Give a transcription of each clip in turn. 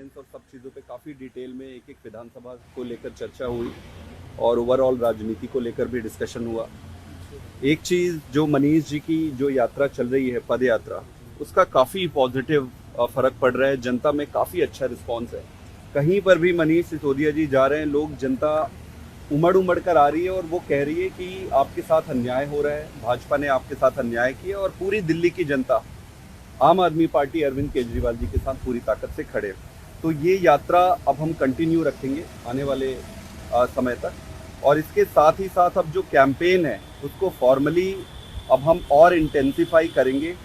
Governance और सब चीज़ों पे काफ़ी डिटेल में एक एक विधानसभा को लेकर चर्चा हुई और ओवरऑल राजनीति को लेकर भी डिस्कशन हुआ। एक चीज़ जो मनीष जी की जो यात्रा चल रही है, पद यात्रा, उसका काफ़ी पॉजिटिव फर्क पड़ रहा है। जनता में काफ़ी अच्छा रिस्पॉन्स है। कहीं पर भी मनीष सिसोदिया जी जा रहे हैं, लोग, जनता उमड़ कर आ रही है और वो कह रही है कि आपके साथ अन्याय हो रहा है, भाजपा ने आपके साथ अन्याय किया। और पूरी दिल्ली की जनता आम आदमी पार्टी अरविंद केजरीवाल जी के साथ पूरी ताकत से खड़े। तो ये यात्रा अब हम कंटिन्यू रखेंगे आने वाले समय तक। और इसके साथ ही साथ अब जो कैंपेन है उसको फॉर्मली अब हम और इंटेंसिफाई करेंगे।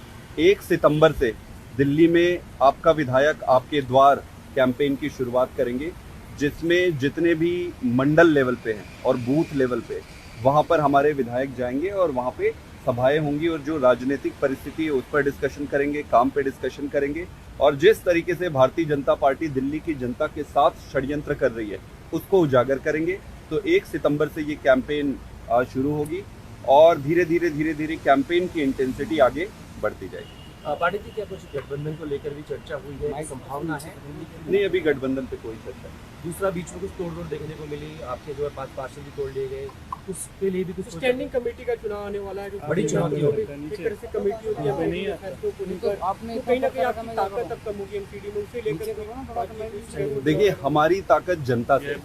1 सितंबर से दिल्ली में आपका विधायक आपके द्वार कैंपेन की शुरुआत करेंगे, जिसमें जितने भी मंडल लेवल पे हैं और बूथ लेवल पे वहाँ पर हमारे विधायक जाएंगे और वहाँ पे सभाएं होंगी और जो राजनीतिक परिस्थिति है उस पर डिस्कशन करेंगे, काम पे डिस्कशन करेंगे। और जिस तरीके से भारतीय जनता पार्टी दिल्ली की जनता के साथ षड्यंत्र कर रही है उसको उजागर करेंगे। तो 1 सितंबर से ये कैंपेन शुरू होगी और धीरे धीरे कैंपेन की इंटेंसिटी आगे बढ़ती जाएगी। पाटिल जी, क्या कुछ गठबंधन को लेकर भी चर्चा हुई है, संभावना है? नहीं, अभी गठबंधन पे कोई चर्चा नहीं। दूसरा, बीच में कुछ तोड़फोड़ देखने को मिली, आपके जो है 5 पार्षद भी तोड़ लिए गए, उसके लिए भी कुछ स्टैंडिंग कमेटी का चुनाव आने वाला है, बड़ी चुनौती होगी। एक तरह से कमेटी होती है फैसलों को लेकर, आपने कहीं ना कहीं आपकी ताकत अब कम होगी एमसीडी में, उसे लेकर। देखिए, हमारी ताकत जनता से,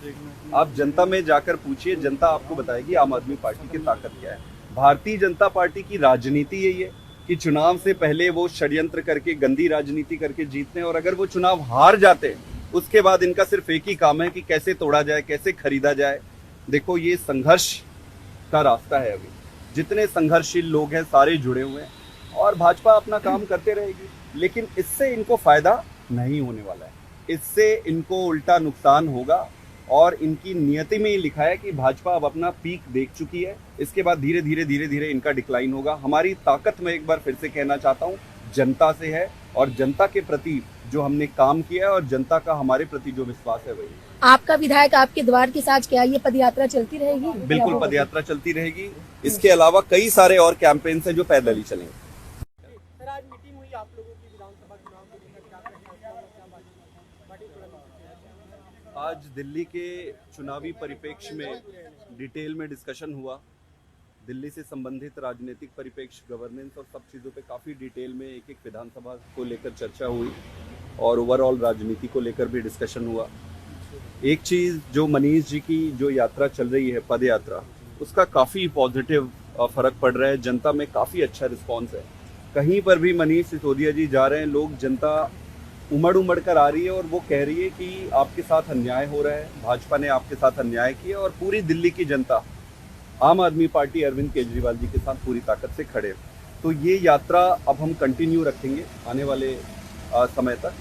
आप जनता में जाकर पूछिए, जनता आपको बताएगी आम आदमी पार्टी की ताकत क्या है। भारतीय जनता पार्टी की राजनीति यही है कि चुनाव से पहले वो षड्यंत्र करके, गंदी राजनीति करके जीतते हैं और अगर वो चुनाव हार जाते हैं उसके बाद इनका सिर्फ एक ही काम है कि कैसे तोड़ा जाए, कैसे खरीदा जाए। देखो, ये संघर्ष का रास्ता है। अभी जितने संघर्षशील लोग हैं सारे जुड़े हुए हैं और भाजपा अपना काम करते रहेगी, लेकिन इससे इनको फायदा नहीं होने वाला है। इससे इनको उल्टा नुकसान होगा और इनकी नियति में ही लिखा है कि भाजपा अब अपना पीक देख चुकी है। इसके बाद धीरे धीरे इनका डिक्लाइन होगा। हमारी ताकत, मैं एक बार फिर से कहना चाहता हूँ, जनता से है और जनता के प्रति जो हमने काम किया है और जनता का हमारे प्रति जो विश्वास है वही। आपका विधायक आपके द्वार के साथ, क्या ये पदयात्रा चलती रहेगी? बिल्कुल, पदयात्रा चलती रहेगी। इसके अलावा कई सारे और कैंपेन्स हैं जो पैदल ही चलेंगे। सर, आज मीटिंग हुई आप लोगों की विधानसभा चुनाव को लेकर, क्या आज दिल्ली के चुनावी परिप्रेक्ष्य में डिटेल में डिस्कशन हुआ। दिल्ली से संबंधित राजनीतिक परिप्रेक्ष्य, गवर्नेंस और सब चीज़ों पे काफ़ी डिटेल में एक एक विधानसभा को लेकर चर्चा हुई और ओवरऑल राजनीति को लेकर भी डिस्कशन हुआ। एक चीज़ जो मनीष जी की जो यात्रा चल रही है, पद यात्रा, उसका काफ़ी पॉजिटिव फर्क पड़ रहा है। जनता में काफ़ी अच्छा रिस्पॉन्स है। कहीं पर भी मनीष सिसोदिया जी जा रहे हैं, लोग, जनता उमड़ कर आ रही है और वो कह रही है कि आपके साथ अन्याय हो रहा है, भाजपा ने आपके साथ अन्याय किया। और पूरी दिल्ली की जनता आम आदमी पार्टी अरविंद केजरीवाल जी के साथ पूरी ताकत से खड़े। तो ये यात्रा अब हम कंटिन्यू रखेंगे आने वाले समय तक।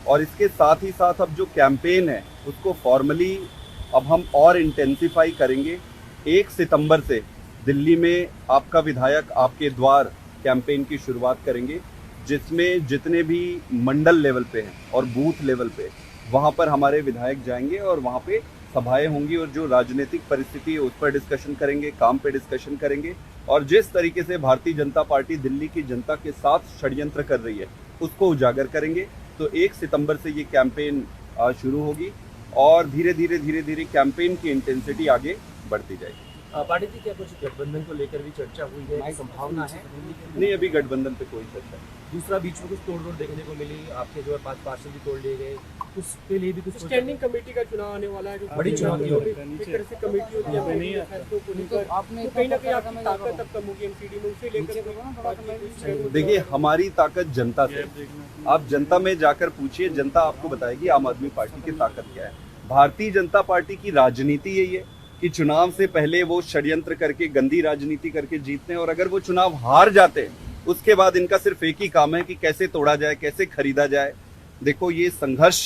और इसके साथ ही साथ अब जो कैंपेन है उसको फॉर्मली अब हम और इंटेंसिफाई करेंगे। 1 सितंबर से दिल्ली में आपका विधायक आपके द्वार कैंपेन की शुरुआत करेंगे, जिसमें जितने भी मंडल लेवल पे हैं और बूथ लेवल पे वहाँ पर हमारे विधायक जाएंगे और वहाँ पे सभाएं होंगी और जो राजनीतिक परिस्थिति है उस पर डिस्कशन करेंगे, काम पे डिस्कशन करेंगे। और जिस तरीके से भारतीय जनता पार्टी दिल्ली की जनता के साथ षड्यंत्र कर रही है उसको उजागर करेंगे। तो 1 सितंबर से ये कैंपेन शुरू होगी और धीरे धीरे कैंपेन की इंटेंसिटी आगे बढ़ती जाएगी। पाटिल जी, क्या कुछ गठबंधन को लेकर भी चर्चा हुई है, संभावना है? नहीं, अभी गठबंधन पे कोई चर्चा नहीं। दूसरा, बीच में कुछ तोड़फोड़ देखने को मिली, आपके जो है 5 पार्षद भी तोड़ लिए गए, उसके लिए भी कुछ स्टैंडिंग कमेटी का चुनाव आने वाला है, बड़ी चुनौती होगी। एक तरह से कमेटी होती है फैसलों को लेकर, आपने कहीं ना कहीं आपकी ताकत अब कम होगी एमसीडी में, उसे लेकर। देखिए, हमारी ताकत जनता से, आप जनता में जाकर पूछिए, जनता आपको बताएगी आम आदमी पार्टी की ताकत क्या है। भारतीय जनता पार्टी की राजनीति यही है कि चुनाव से पहले वो षड्यंत्र करके, गंदी राजनीति करके जीतते हैं और अगर वो चुनाव हार जाते हैं उसके बाद इनका सिर्फ एक ही काम है कि कैसे तोड़ा जाए, कैसे खरीदा जाए। देखो, ये संघर्ष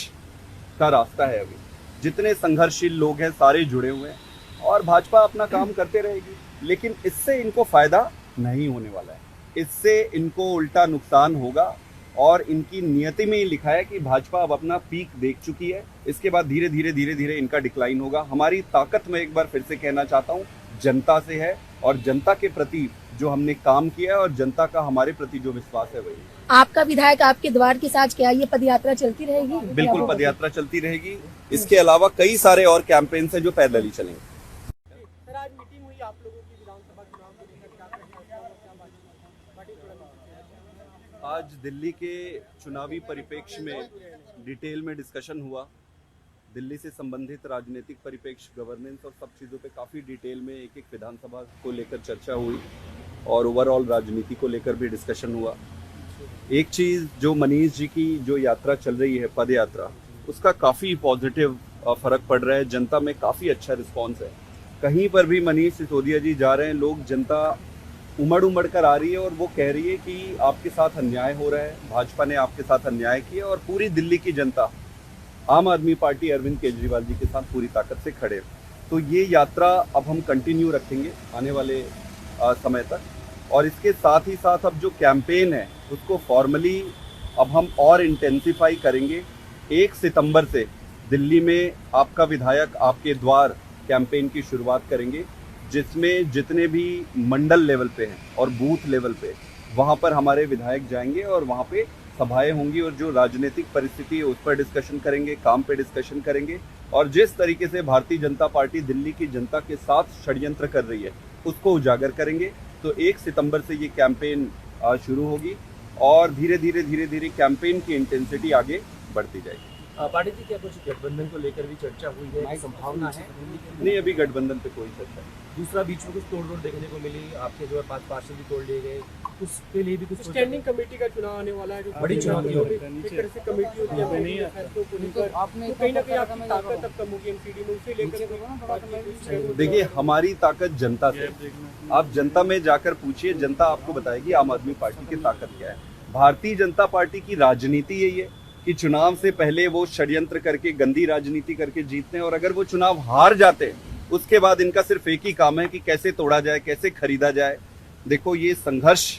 का रास्ता है। अभी जितने संघर्षशील लोग हैं सारे जुड़े हुए हैं और भाजपा अपना काम करते रहेगी, लेकिन इससे इनको फायदा नहीं होने वाला है। इससे इनको उल्टा नुकसान होगा और इनकी नियति में ही लिखा है कि भाजपा अब अपना पीक देख चुकी है। इसके बाद धीरे धीरे इनका डिक्लाइन होगा। हमारी ताकत, मैं एक बार फिर से कहना चाहता हूँ, जनता से है और जनता के प्रति जो हमने काम किया है और जनता का हमारे प्रति जो विश्वास है वही। आपका विधायक आपके द्वार के साथ क्या ये पदयात्रा चलती रहेगी? बिल्कुल पदयात्रा चलती रहेगी। इसके अलावा कई सारे और कैंपेन्स हैं जो पैदल ही चलेंगे। सर आज मीटिंग हुई आप लोगों की विधानसभा चुनाव को लेकर, क्या फैसला हुआ, क्या बात थोड़ा आज दिल्ली के चुनावी परिप्रेक्ष्य में डिटेल में डिस्कशन हुआ। दिल्ली से संबंधित राजनीतिक परिप्रेक्ष्य, गवर्नेंस और सब चीज़ों पे काफ़ी डिटेल में एक एक विधानसभा को लेकर चर्चा हुई और ओवरऑल राजनीति को लेकर भी डिस्कशन हुआ। एक चीज़ जो मनीष जी की जो यात्रा चल रही है पद यात्रा, उसका काफ़ी पॉजिटिव फर्क पड़ रहा है। जनता में काफ़ी अच्छा रिस्पॉन्स है। कहीं पर भी मनीष सिसोदिया जी जा रहे हैं, लोग जनता उमड़ कर आ रही है और वो कह रही है कि आपके साथ अन्याय हो रहा है, भाजपा ने आपके साथ अन्याय किया। और पूरी दिल्ली की जनता आम आदमी पार्टी अरविंद केजरीवाल जी के साथ पूरी ताकत से खड़े। तो ये यात्रा अब हम कंटिन्यू रखेंगे आने वाले समय तक। और इसके साथ ही साथ अब जो कैंपेन है उसको फॉर्मली अब हम और इंटेंसिफाई करेंगे। 1 सितंबर से दिल्ली में आपका विधायक आपके द्वार कैंपेन की शुरुआत करेंगे, जिसमें जितने भी मंडल लेवल पे हैं और बूथ लेवल पे वहाँ पर हमारे विधायक जाएंगे और वहाँ पे सभाएं होंगी और जो राजनीतिक परिस्थिति है उस पर डिस्कशन करेंगे, काम पे डिस्कशन करेंगे। और जिस तरीके से भारतीय जनता पार्टी दिल्ली की जनता के साथ षड्यंत्र कर रही है उसको उजागर करेंगे। तो 1 सितंबर से ये कैंपेन शुरू होगी और धीरे धीरे कैंपेन की इंटेंसिटी आगे बढ़ती जाएगी। पाटिल जी, क्या कुछ गठबंधन को लेकर भी चर्चा हुई है, संभावना है? नहीं, अभी गठबंधन पे कोई चर्चा नहीं। दूसरा, बीच में कुछ तोड़फोड़ देखने को मिली, आपके जो है 5 पार्षद भी तोड़ लिए गए, उसके लिए भी कुछ स्टैंडिंग कमेटी का चुनाव आने वाला है, जो बड़ी चुनौती होगी। एक तरह से कमेटी होती है फैसलों को लेकर, तो कहीं ना कहीं आपकी ताकत अब कम होगी एमसीडी में, उसे लेकर। देखिए, हमारी ताकत जनता से। आप जनता में जाकर पूछिए, जनता आपको बताएगी आम आदमी पार्टी की ताकत क्या है। भारतीय जनता पार्टी की राजनीति यही है कि चुनाव से पहले वो षड्यंत्र करके, गंदी राजनीति करके जीतते हैं और अगर वो चुनाव हार जाते हैं उसके बाद इनका सिर्फ एक ही काम है कि कैसे तोड़ा जाए, कैसे खरीदा जाए। देखो, ये संघर्ष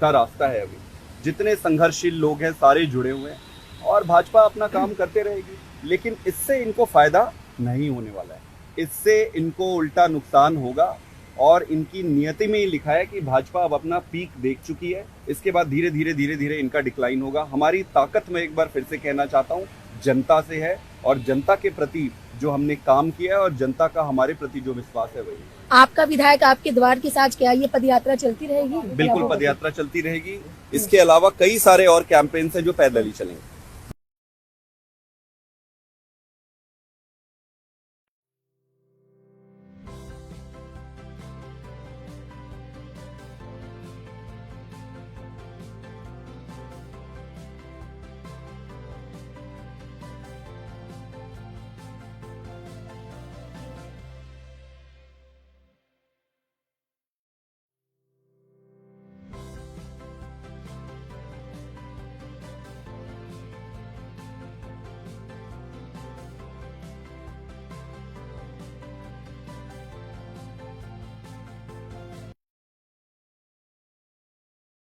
का रास्ता है। अभी जितने संघर्षशील लोग हैं सारे जुड़े हुए हैं और भाजपा अपना काम करते रहेगी, लेकिन इससे इनको फायदा नहीं होने वाला है। इससे इनको उल्टा नुकसान होगा और इनकी नियति में ही लिखा है कि भाजपा अब अपना पीक देख चुकी है। इसके बाद धीरे धीरे इनका डिक्लाइन होगा। हमारी ताकत, मैं एक बार फिर से कहना चाहता हूँ, जनता से है और जनता के प्रति जो हमने काम किया है और जनता का हमारे प्रति जो विश्वास है वही। आपका विधायक आपके द्वार के साथ क्या ये पदयात्रा चलती रहेगी? बिल्कुल पदयात्रा चलती रहेगी। इसके अलावा कई सारे और कैंपेन्स हैं जो पैदल ही चलेंगे।